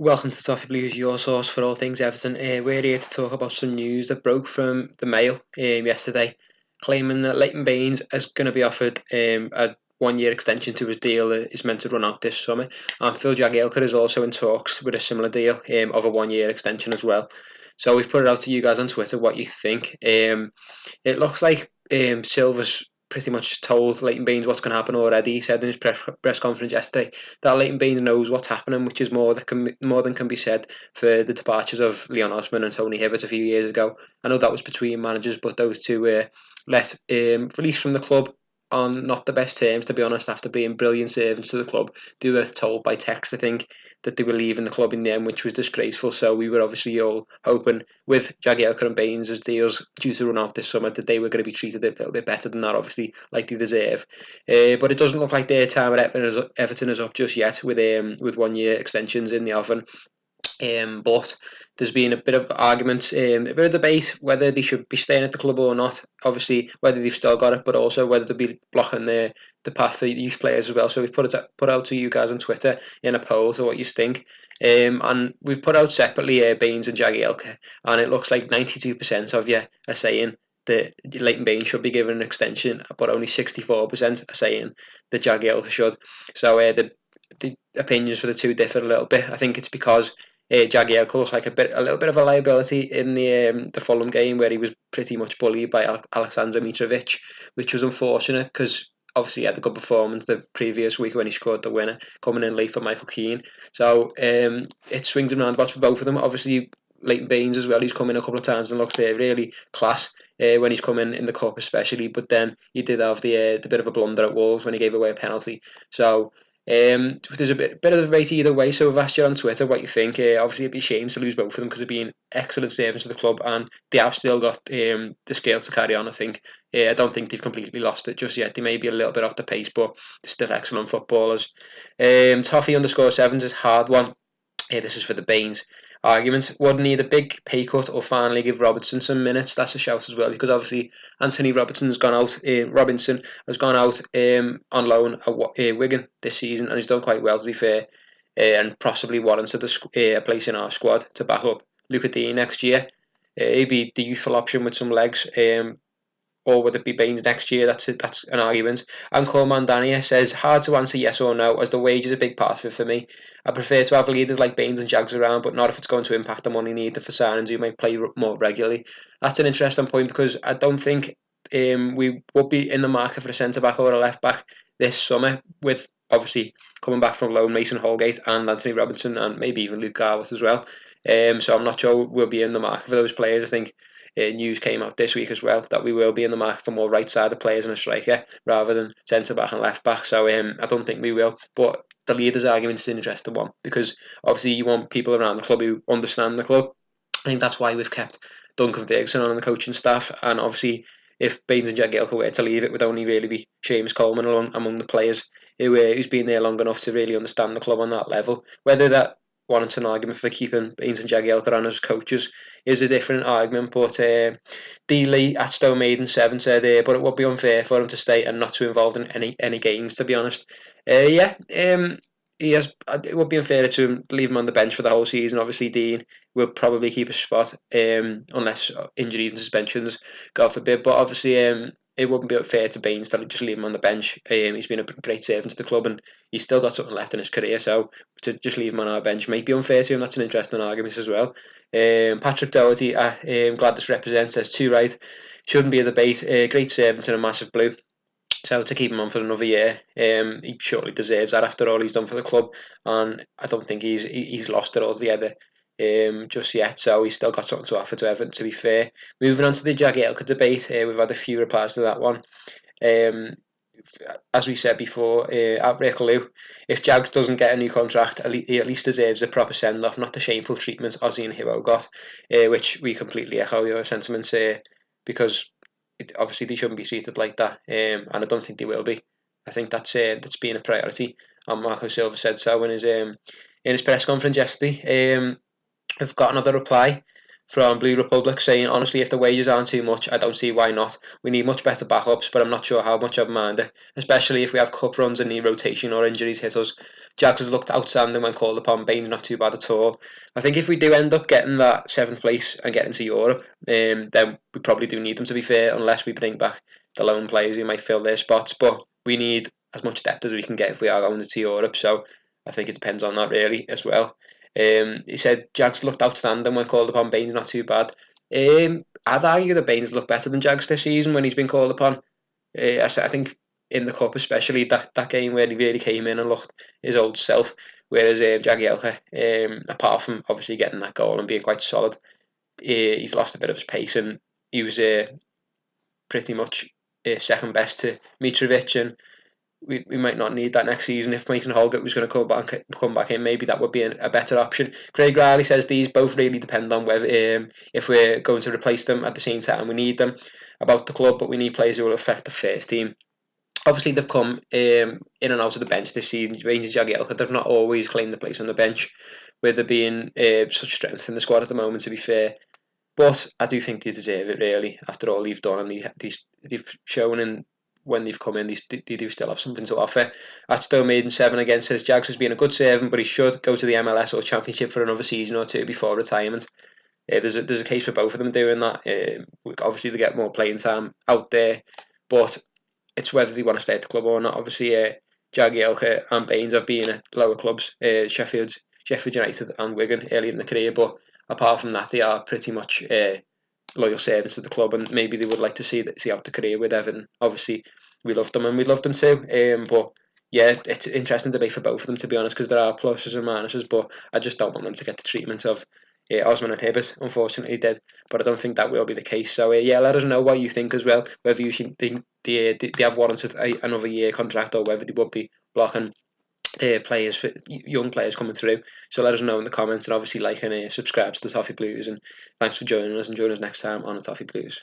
Welcome to Toffee Blues, your source for all things Everton. We're here to talk about some news that broke from the Mail yesterday, claiming that Leighton Baines is going to be offered a one-year extension to his deal that is meant to run out this summer. And Phil Jagielka is also in talks with a similar deal of a one-year extension as well. So we've put it out to you guys on Twitter what you think. It looks like Silva's pretty much told Leighton Baines what's going to happen already. He said in his press conference yesterday that Leighton Baines knows what's happening, which is more than can be said for the departures of Leon Osman and Tony Hibbert a few years ago. I know that was between managers, but those two were released from the club on not the best terms, to be honest, after being brilliant servants to the club. They were told by text, I think, that they were leaving the club in the end, which was disgraceful. So we were obviously all hoping with Jagielka and Baines as deals due to run out this summer that they were going to be treated a little bit better than that, obviously, like they deserve. But it doesn't look like their time at Everton is up just yet with 1 year extensions in the oven. But there's been a bit of arguments, a bit of debate whether they should be staying at the club or not. Obviously, whether they've still got it, but also whether they'll be blocking the path for youth players as well. So we've put out to you guys on Twitter in a poll to what you think. And we've put out separately Baines and Jagielka, and it looks like 92% of you are saying that Leighton Baines should be given an extension, but only 64% are saying that Jagielka should. So the opinions for the two differ a little bit. I think it's because Jagielka looked like a little bit of a liability in the Fulham game, where he was pretty much bullied by Aleksandar Mitrovic, which was unfortunate because obviously he had a good performance the previous week when he scored the winner, coming in late for Michael Keane. So it swings and roundabouts for both of them. Obviously Leighton Baines as well, he's come in a couple of times and looks really class when he's come in the cup especially, but then he did have the bit of a blunder at Wolves when he gave away a penalty. So there's a bit of a debate either way, so we've asked you on Twitter what you think. Obviously it'd be a shame to lose both of them because they've been excellent servants to the club and they have still got the scale to carry on, I think. I don't think they've completely lost it just yet. They may be a little bit off the pace, but they're still excellent footballers. Toffee _7 is hard one. This is for the Baines argument. Would need a big pay cut or finally give Robertson some minutes? That's a shout as well, because obviously Anthony Robinson's gone out. Robinson has gone out on loan at Wigan this season, and he's done quite well, to be fair, and possibly warranted a place in our squad to back up Luca Dean next year. He'd be the youthful option with some legs. Or would it be Baines next year? That's an argument. And Corman Dania says, hard to answer yes or no, as the wage is a big part of it for me. I prefer to have leaders like Baines and Jags around, but not if it's going to impact the money needed for signings who might play more regularly. That's an interesting point, because I don't think we would be in the market for a centre-back or a left-back this summer, with obviously coming back from loan Mason Holgate and Anthony Robinson and maybe even Luke Garbutt as well. So I'm not sure we'll be in the market for those players. I think news came out this week as well that we will be in the market for more right-sided players and a striker rather than centre-back and left-back. So I don't think we will. But the leaders' argument is an interesting one, because obviously you want people around the club who understand the club. I think that's why we've kept Duncan Ferguson on the coaching staff, and obviously if Baines and Jagielka were to leave, it would only really be Seamus Coleman among the players who's been there long enough to really understand the club on that level. Whether that warrants an argument for keeping Baines and Jagielka on as coaches is a different argument, but D. Lee at Stone Maiden 7 said, but it would be unfair for him to stay and not to involved in any games, to be honest. He has. It would be unfair to him, leave him on the bench for the whole season. Obviously, Dean will probably keep a spot unless injuries and suspensions, God forbid. But obviously, it wouldn't be fair to Baines to just leave him on the bench. He's been a great servant to the club and he's still got something left in his career. So to just leave him on our bench might be unfair to him. That's an interesting argument as well. Patrick Doherty, glad this represents, says too right. Shouldn't be a debate. Great servant and a massive blue. So to keep him on for another year, he surely deserves that after all he's done for the club, and I don't think he's lost it altogether just yet. So he's still got something to offer to Everton, to be fair. Moving on to the Jagielka debate, we've had a few replies to that one. As we said before, at Rick Lou, if Jags doesn't get a new contract, he at least deserves a proper send-off, not the shameful treatment Ozzy and Hero got, which we completely echo your sentiments, because obviously they shouldn't be treated like that, and I don't think they will be. I think that's been a priority, and Marco Silva said so in his press conference yesterday. We've got another reply from Blue Republic saying, honestly, if the wages aren't too much, I don't see why not. We need much better backups, but I'm not sure how much I'd mind it, especially if we have cup runs and need rotation or injuries hit us. Jags has looked outstanding when called upon. Baines not too bad at all. I think if we do end up getting that 7th place and getting to Europe, then we probably do need them, to be fair, unless we bring back the lone players who might fill their spots. But we need as much depth as we can get if we are going to Europe. So I think it depends on that really as well. He said Jags looked outstanding when called upon. Baines not too bad. I'd argue that Baines looked better than Jags this season when he's been called upon. I think in the cup, especially that game where he really came in and looked his old self. Whereas Jagielka, apart from obviously getting that goal and being quite solid, he's lost a bit of his pace, and he was pretty much second best to Mitrovic, and we might not need that next season. If Mason Holgate was going to come back in, maybe that would be a better option. Craig Riley says these both really depend on whether if we're going to replace them at the same time we need them about the club, but we need players who will affect the first team. Obviously, they've come in and out of the bench this season. Baines Jagielka, they've not always claimed the place on the bench, with there being such strength in the squad at the moment, to be fair. But I do think they deserve it, really, after all they've done, and they've shown, and when they've come in, they do still have something to offer. At Still Maiden 7 again says Jags has been a good servant, but he should go to the MLS or Championship for another season or two before retirement. There's a case for both of them doing that. Obviously, they get more playing time out there, but it's whether they want to stay at the club or not. Obviously, Jagielka and Baines have been at lower clubs, Sheffield United and Wigan early in the career, but apart from that, they are pretty much loyal servants to the club, and maybe they would like to see out the career with Everton. Obviously, we love them and we love them too, but yeah, it's an interesting debate for both of them, to be honest, because there are pluses and minuses, but I just don't want them to get the treatment of Osman and Hibbert, unfortunately, did, but I don't think that will be the case. So yeah, let us know what you think as well, whether you think they have warranted another year contract, or whether they would be blocking players, for young players coming through. So let us know in the comments, and obviously like and subscribe to the Toffee Blues, and thanks for joining us, and join us next time on the Toffee Blues.